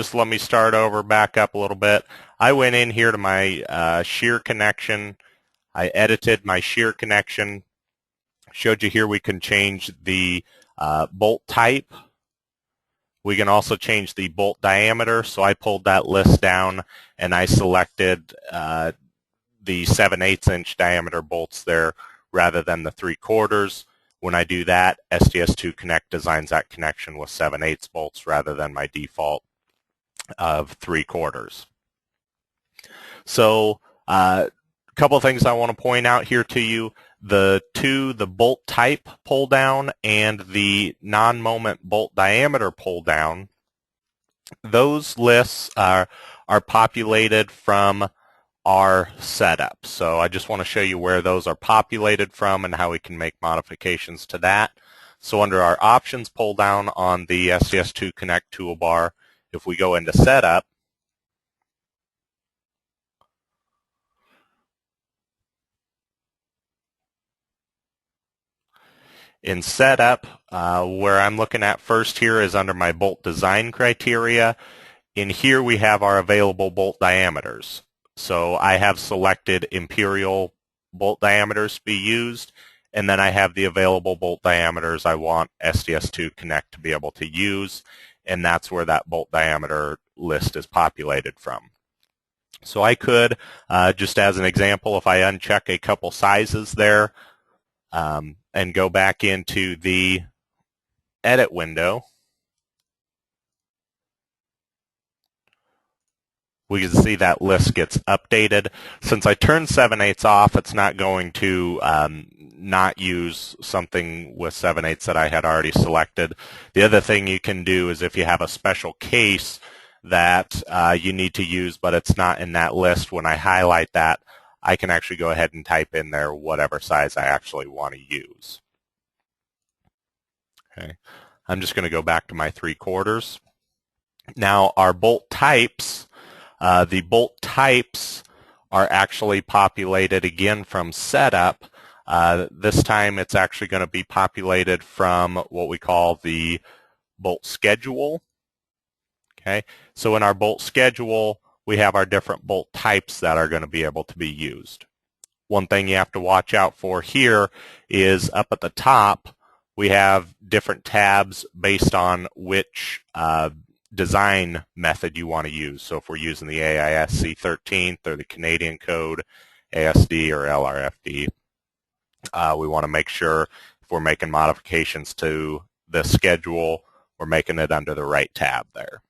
Just let me start over, back up a little bit. I went in here to my Shear connection. I edited my Shear connection. Showed you here we can change the bolt type. We can also change the bolt diameter. So I pulled that list down and I selected the 7/8 inch diameter bolts there rather than the 3/4. When I do that, SDS2 Connect designs that connection with 7/8 bolts rather than my default of 3/4. So a couple of things I want to point out here to you. The bolt type pull down and the non-moment bolt diameter pull down, those lists are populated from our setup. So I just want to show you where those are populated from and how we can make modifications to that. So under our options pull down on the SDS2 Connect toolbar, if we go into setup, in setup, where I'm looking at first here is under my bolt design criteria. In here we have our available bolt diameters. So I have selected imperial bolt diameters to be used, and then I have the available bolt diameters I want SDS2 Connect to be able to use, and that's where that bolt diameter list is populated from. So I could, just as an example, if I uncheck a couple sizes there and go back into the edit window, we can see that list gets updated. Since I turned 7/8 off, it's not going to not use something with 7/8 that I had already selected. The other thing you can do is if you have a special case that you need to use, but it's not in that list, when I highlight that, I can actually go ahead and type in there whatever size I actually want to use. Okay, I'm just going to go back to my 3/4. Now our bolt types, the bolt types are actually populated again from setup. This time it's actually going to be populated from what we call the bolt schedule. Okay, so in our bolt schedule, we have our different bolt types that are going to be able to be used. One thing you have to watch out for here is up at the top, we have different tabs based on which design method you want to use. So if we're using the AIS C13th or the Canadian code, ASD or LRFD, we want to make sure if we're making modifications to the schedule, we're making it under the right tab there.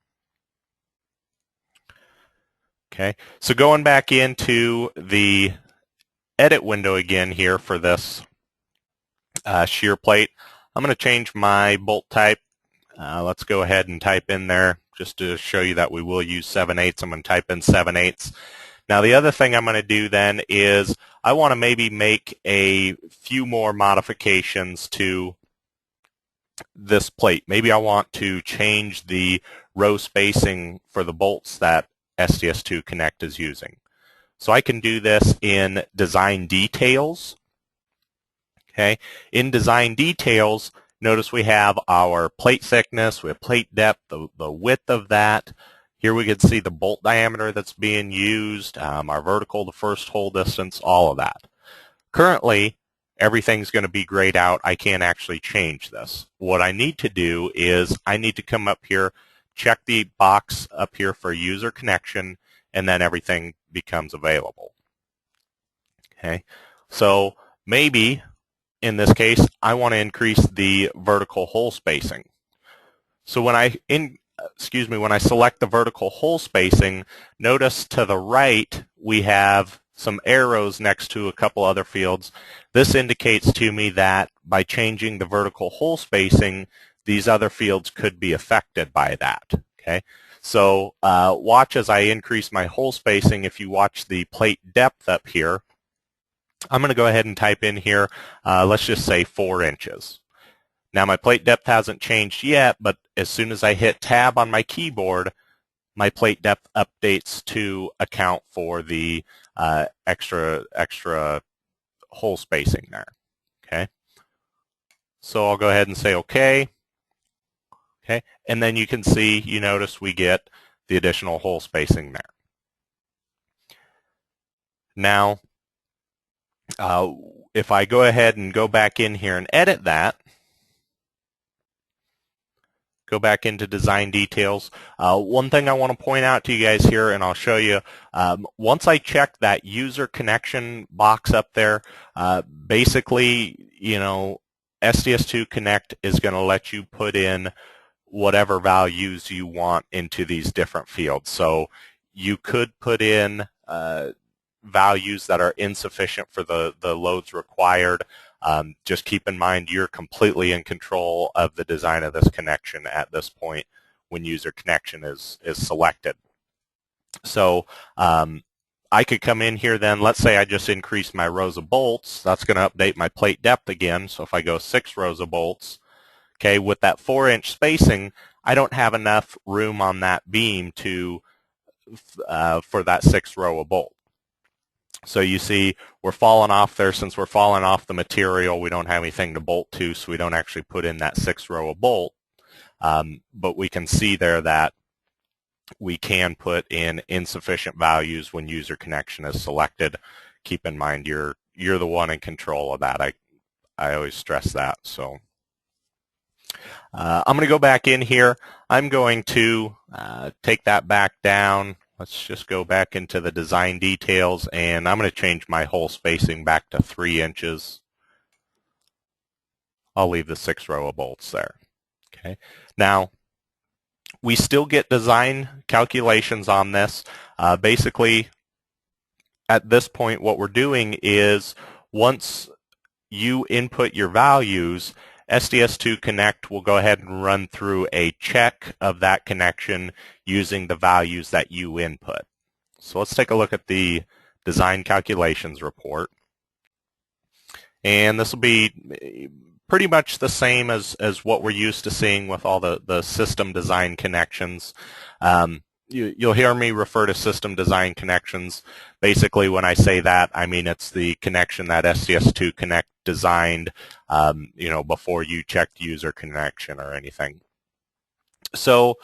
Okay, so going back into the edit window again here for this shear plate, I'm going to change my bolt type. Let's go ahead and type in there just to show you that we will use 7/8. I'm going to type in 7/8. Now the other thing I'm going to do then is I want to maybe make a few more modifications to this plate. Maybe I want to change the row spacing for the bolts that SDS2 Connect is using. So I can do this in Design Details. Okay, in Design Details, notice we have our plate thickness, we have plate depth, the width of that. Here we can see the bolt diameter that's being used, our vertical, the first hole distance, all of that. Currently, everything's going to be grayed out. I can't actually change this. What I need to do is I need to come up here, check the box up here for user connection, and then everything becomes available. Okay, so maybe in this case I want to increase the vertical hole spacing. So when I select the vertical hole spacing, notice to the right we have some arrows next to a couple other fields. This indicates to me that by changing the vertical hole spacing, these other fields could be affected by that. Okay, so watch as I increase my hole spacing. If you watch the plate depth up here, I'm going to go ahead and type in here, let's just say 4 inches. Now my plate depth hasn't changed yet, but as soon as I hit tab on my keyboard, my plate depth updates to account for the extra hole spacing there. Okay, so I'll go ahead and say OK. Okay, and then you can see, you notice we get the additional hole spacing there. Now, if I go ahead and go back in here and edit that, go back into design details. One thing I want to point out to you guys here, and I'll show you, once I check that user connection box up there, basically, SDS2 Connect is going to let you put in whatever values you want into these different fields. So you could put in values that are insufficient for the loads required. Just keep in mind you're completely in control of the design of this connection at this point when user connection is selected. So I could come in here then, let's say I just increase my rows of bolts. That's going to update my plate depth again. So if I go 6 rows of bolts, okay, with that 4-inch spacing, I don't have enough room on that beam to for that 6th row of bolt. So you see we're falling off there. Since we're falling off the material, we don't have anything to bolt to, so we don't actually put in that 6th row of bolt. But we can see there that we can put in insufficient values when user connection is selected. Keep in mind you're the one in control of that. I always stress that. So I'm going to go back in here. I'm going to take that back down. Let's just go back into the design details, and I'm going to change my hole spacing back to 3 inches. I'll leave the 6th row of bolts there. Okay. Now, we still get design calculations on this. Basically, at this point, what we're doing is once you input your values, SDS2 Connect will go ahead and run through a check of that connection using the values that you input. So let's take a look at the design calculations report. And this will be pretty much the same as what we're used to seeing with all the system design connections. You'll hear me refer to system design connections. Basically, when I say that, I mean it's the connection that SDS2 Connect designed, before you checked user connection or anything. So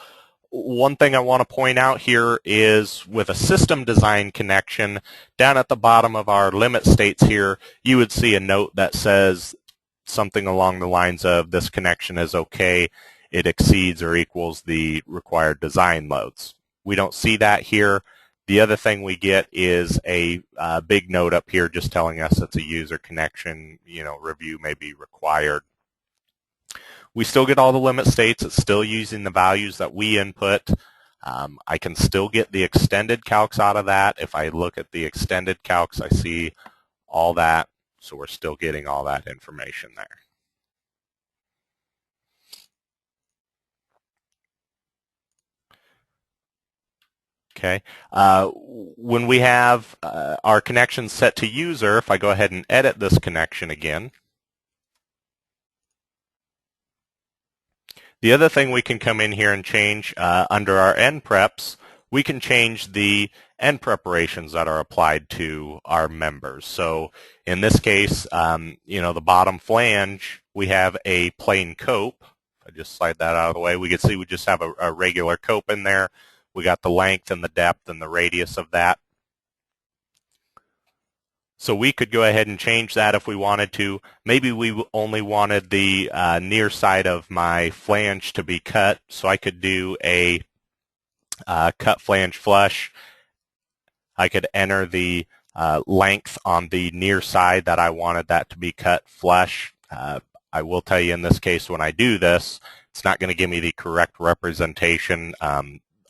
one thing I want to point out here is with a system design connection, down at the bottom of our limit states here, you would see a note that says something along the lines of this connection is okay, it exceeds or equals the required design loads. We don't see that here. The other thing we get is a big note up here just telling us it's a user connection, review may be required. We still get all the limit states. It's still using the values that we input. I can still get the extended calcs out of that. If I look at the extended calcs, I see all that. So we're still getting all that information there. Okay. When we have our connection set to user, if I go ahead and edit this connection again, the other thing we can come in here and change under our end preps, we can change the end preparations that are applied to our members. So in this case, the bottom flange, we have a plain cope. If I just slide that out of the way, we can see we just have a regular cope in there. We got the length and the depth and the radius of that. So we could go ahead and change that if we wanted to. Maybe we only wanted the near side of my flange to be cut, so I could do a cut flange flush. I could enter the length on the near side that I wanted that to be cut flush. I will tell you in this case when I do this, it's not going to give me the correct representation.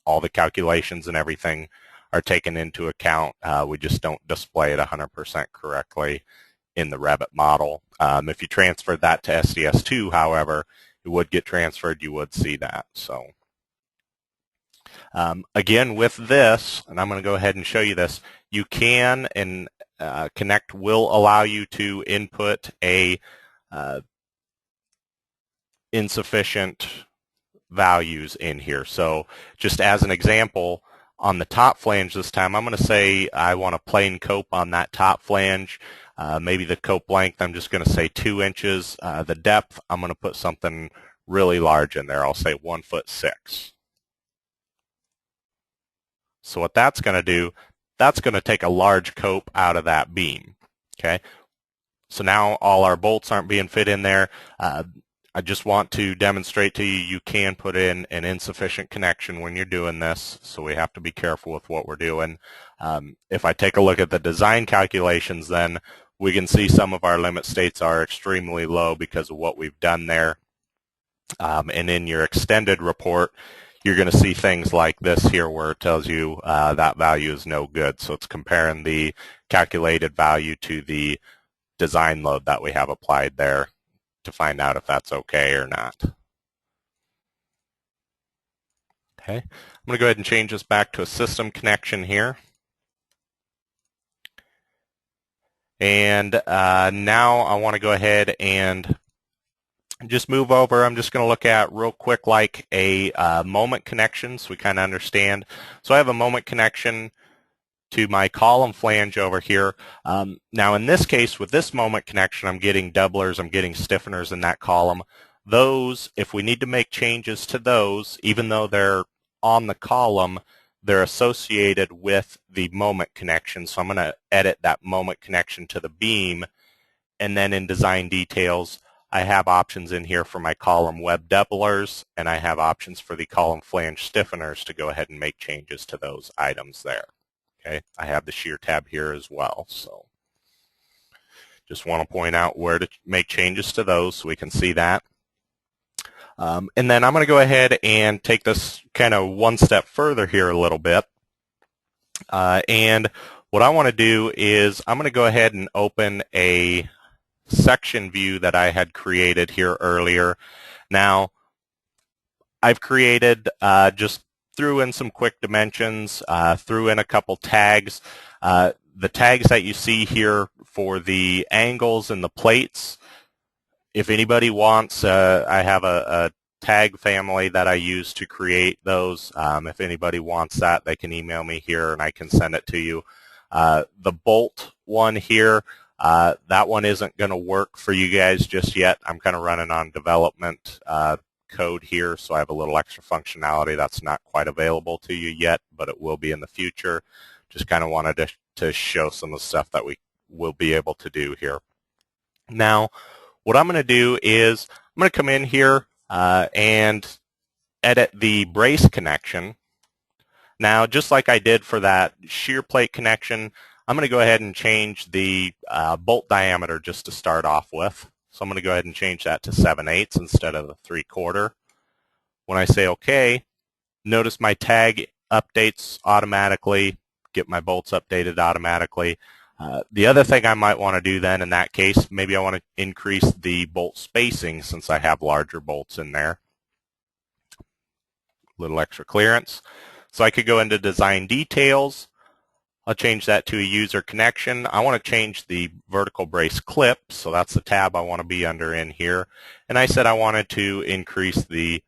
All the calculations and everything are taken into account. We just don't display it 100% correctly in the Revit model. If you transferred that to SDS2, however, it would get transferred. You would see that. So again, with this, and I'm going to go ahead and show you this, you can, and Connect will allow you to input a insufficient values in here. So just as an example, on the top flange this time, I'm going to say I want a plain cope on that top flange. Maybe the cope length, I'm just going to say 2 inches. The depth, I'm going to put something really large in there. I'll say 1'6". So what that's going to do, that's going to take a large cope out of that beam. Okay, so now all our bolts aren't being fit in there. I just want to demonstrate to you, you can put in an insufficient connection when you're doing this, so we have to be careful with what we're doing. If I take a look at the design calculations, then we can see some of our limit states are extremely low because of what we've done there. And in your extended report, you're going to see things like this here where it tells you that value is no good. So it's comparing the calculated value to the design load that we have applied there to find out if that's okay or not. Okay, I'm going to go ahead and change this back to a system connection here. And now I want to go ahead and just move over. I'm just going to look at real quick like a moment connection so we kind of understand. So I have a moment connection to my column flange over here. Now in this case, with this moment connection, I'm getting doublers, I'm getting stiffeners in that column. Those, if we need to make changes to those, even though they're on the column, they're associated with the moment connection. So I'm going to edit that moment connection to the beam. And then in design details, I have options in here for my column web doublers, and I have options for the column flange stiffeners to go ahead and make changes to those items there. Okay, I have the shear tab here as well, so just want to point out where to make changes to those so we can see that. And then I'm going to go ahead and take this kind of one step further here a little bit. And what I want to do is I'm going to go ahead and open a section view that I had created here earlier. Now, I've created just threw in some quick dimensions, threw in a couple tags. The tags that you see here for the angles and the plates, if anybody wants, I have a tag family that I use to create those. If anybody wants that, they can email me here and I can send it to you. The bolt one here, that one isn't going to work for you guys just yet. I'm kind of running on development code here, so I have a little extra functionality that's not quite available to you yet, but it will be in the future. Just kind of wanted to show some of the stuff that we will be able to do here. Now, what I'm going to do is I'm going to come in here and edit the brace connection. Now, just like I did for that shear plate connection, I'm going to go ahead and change the bolt diameter just to start off with. So I'm going to go ahead and change that to 7/8 instead of the 3/4. When I say OK, notice my tag updates automatically, get my bolts updated automatically. The other thing I might want to do then in that case, maybe I want to increase the bolt spacing since I have larger bolts in there. A little extra clearance. So I could go into design details. I'll change that to a user connection. I want to change the vertical brace clip, so that's the tab I want to be under in here. And I said I wanted to increase the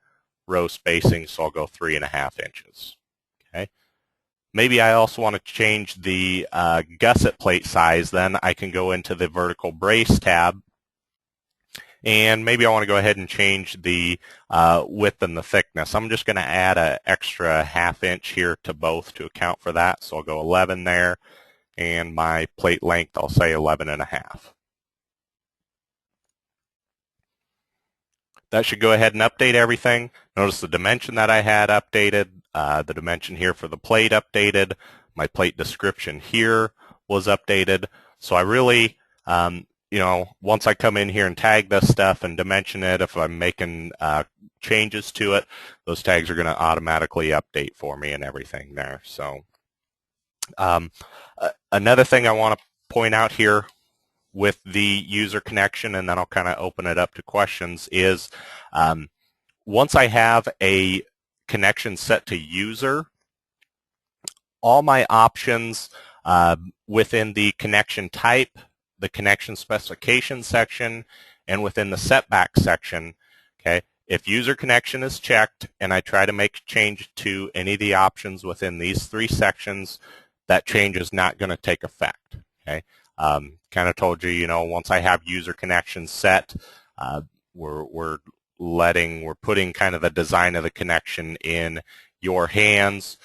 row spacing, so I'll go 3.5 inches. Okay. Maybe I also want to change the gusset plate size. Then I can go into the vertical brace tab, and maybe I want to go ahead and change the width and the thickness. I'm just going to add an extra 1/2 inch here to both to account for that. So I'll go 11 there, and my plate length, I'll say 11.5. That should go ahead and update everything. Notice the dimension that I had updated, the dimension here for the plate updated, my plate description here was updated. So I really, once I come in here and tag this stuff and dimension it, if I'm making changes to it, those tags are going to automatically update for me and everything there. So another thing I want to point out here with the user connection, and then I'll kind of open it up to questions, is once I have a connection set to user, all my options within the connection type, the connection specification section, and within the setback section, okay, if user connection is checked and I try to make change to any of the options within these 3 sections, that change is not going to take effect. Okay, kind of told you, once I have user connection set, we're putting kind of the design of the connection in your hands.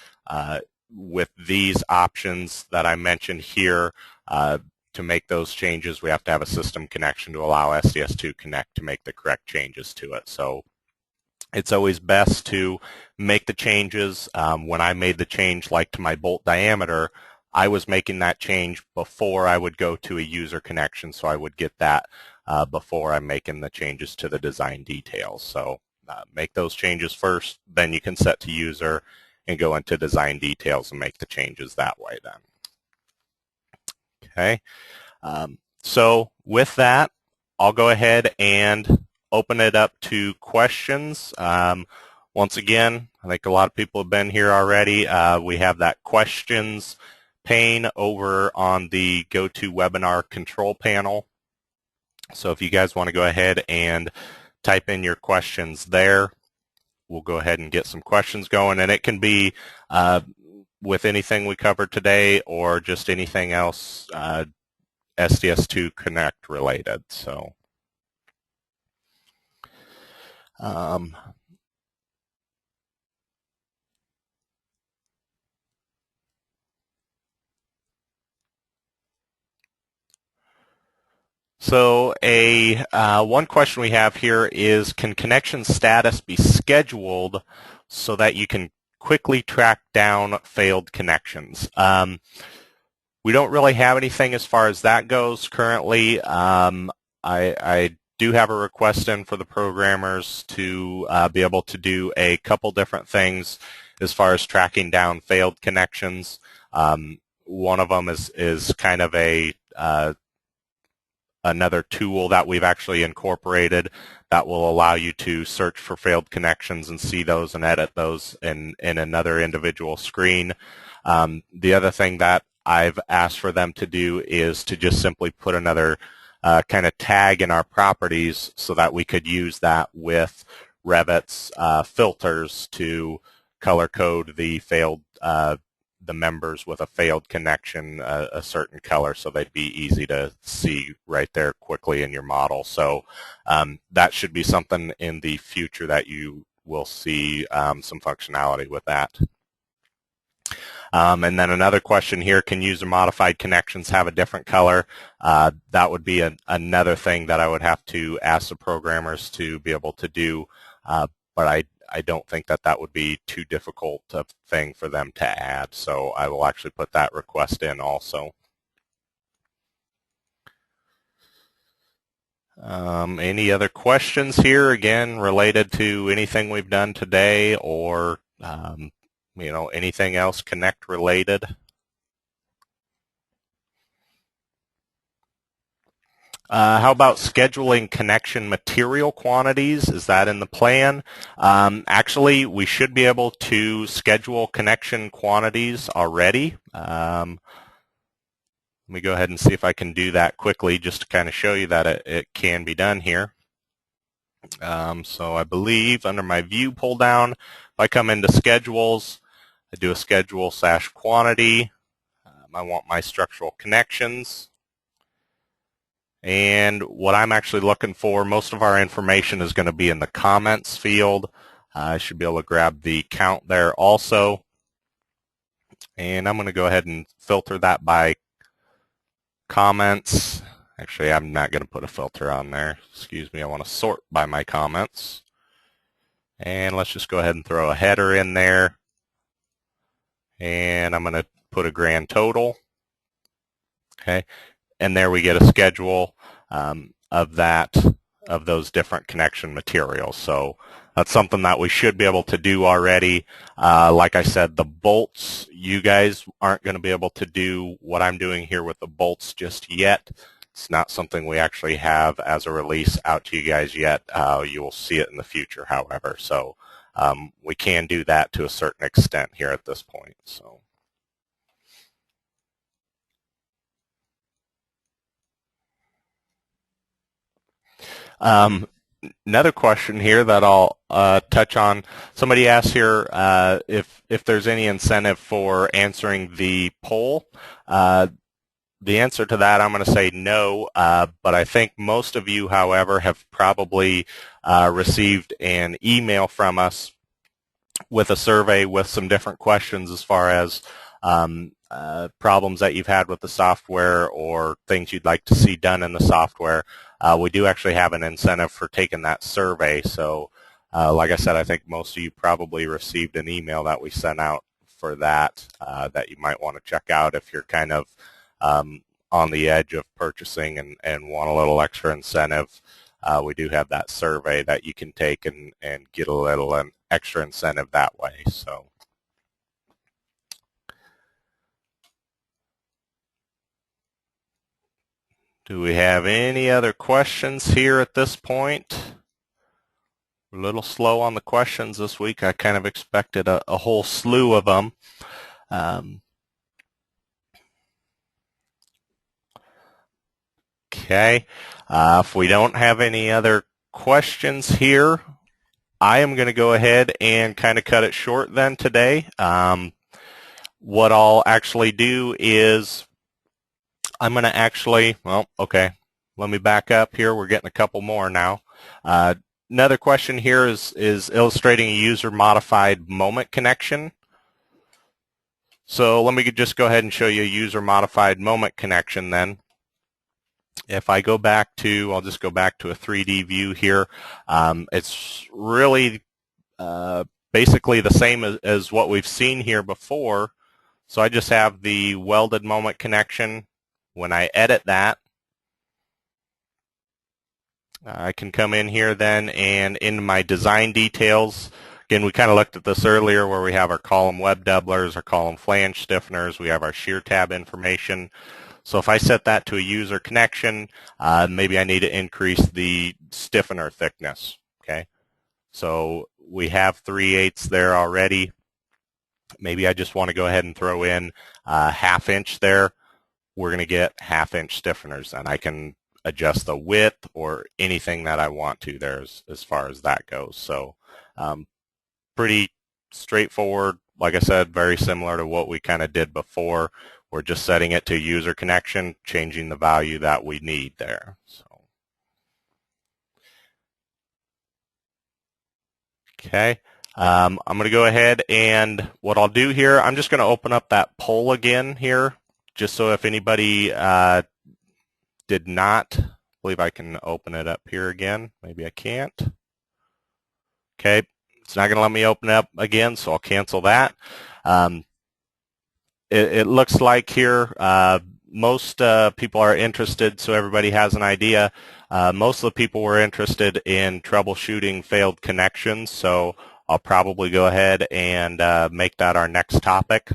with these options that I mentioned here, to make those changes, we have to have a system connection to allow SDS to connect to make the correct changes to it. So it's always best to make the changes. When I made the change, like to my bolt diameter, I was making that change before I would go to a user connection, so I would get that before I'm making the changes to the design details. So make those changes first, then you can set to user and go into design details and make the changes that way then. Okay, so with that, I'll go ahead and open it up to questions. Once again, I think a lot of people have been here already. We have that questions pane over on the GoToWebinar control panel. So if you guys want to go ahead and type in your questions there, we'll go ahead and get some questions going. And it can be with anything we covered today or just anything else SDS2 Connect related. So one question we have here is, can connection status be scheduled so that you can quickly track down failed connections? We don't really have anything as far as that goes currently. I do have a request in for the programmers to be able to do a couple different things as far as tracking down failed connections. One of them is kind of another tool that we've actually incorporated that will allow you to search for failed connections and see those and edit those in another individual screen. The other thing that I've asked for them to do is to just simply put another kind of tag in our properties so that we could use that with Revit's filters to color code the failed the members with a failed connection a certain color, so they'd be easy to see right there quickly in your model. So that should be something in the future that you will see some functionality with that. And then another question here, can user modified connections have a different color? That would be another thing that I would have to ask the programmers to be able to do, but I don't think that would be too difficult a thing for them to add. So I will actually put that request in also. Any other questions here, again, related to anything we've done today or anything else Connect related? How about scheduling connection material quantities? Is that in the plan? Actually, we should be able to schedule connection quantities already. Let me go ahead and see if I can do that quickly just to kind of show you that it can be done here. So I believe under my view pull down, if I come into schedules, I do a schedule / quantity. I want my structural connections. And what I'm actually looking for, most of our information is going to be in the comments field. I should be able to grab the count there also. And I'm going to go ahead and filter that by comments. Actually, I'm not going to put a filter on there. Excuse me, I want to sort by my comments. And let's just go ahead and throw a header in there. And I'm going to put a grand total. Okay. And there we get a schedule of those different connection materials. So that's something that we should be able to do already. Like I said, the bolts, you guys aren't going to be able to do what I'm doing here with the bolts just yet. It's not something we actually have as a release out to you guys yet. You will see it in the future, however. So we can do that to a certain extent here at this point. So. Another question here that I'll touch on. Somebody asked here if there's any incentive for answering the poll. The answer to that, I'm going to say no, but I think most of you, however, have probably received an email from us with a survey with some different questions as far as problems that you've had with the software or things you'd like to see done in the software. We do actually have an incentive for taking that survey. So like I said, I think most of you probably received an email that we sent out for that that you might want to check out if you're kind of on the edge of purchasing and want a little extra incentive. We do have that survey that you can take and get a little extra incentive that way. So. Do we have any other questions here at this point? We're a little slow on the questions this week. I kind of expected a whole slew of them. Okay. If we don't have any other questions here, I am going to go ahead and kind of cut it short then today. What I'll actually do is I'm going to actually, well, okay, let me back up here. We're getting a couple more now. Another question here is illustrating a user-modified moment connection. So let me just go ahead and show you a user-modified moment connection then. If I go back to, I'll just go back to a 3D view here. It's really basically the same as what we've seen here before. So I just have the welded moment connection. When I edit that, I can come in here then and in my design details, again, we kind of looked at this earlier where we have our column web doublers, our column flange stiffeners, we have our shear tab information. So if I set that to a user connection, maybe I need to increase the stiffener thickness, okay? So we have 3/8 there already. Maybe I just want to go ahead and throw in a 1/2 inch there. We're going to get 1/2 inch stiffeners, and I can adjust the width or anything that I want to there as far as that goes. So pretty straightforward. Like I said, very similar to what we kind of did before. We're just setting it to user connection, changing the value that we need there. So. Okay. I'm going to go ahead and what I'll do here, I'm just going to open up that poll again here, just so if anybody did not, I believe I can open it up here again. Maybe I can't. Okay, it's not going to let me open it up again, so I'll cancel that. It looks like here most people are interested, so everybody has an idea. Most of the people were interested in troubleshooting failed connections, so I'll probably go ahead and make that our next topic.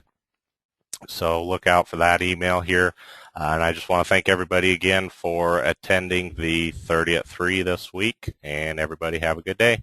So look out for that email here. And I just want to thank everybody again for attending the 30 at 3 this week, and everybody have a good day.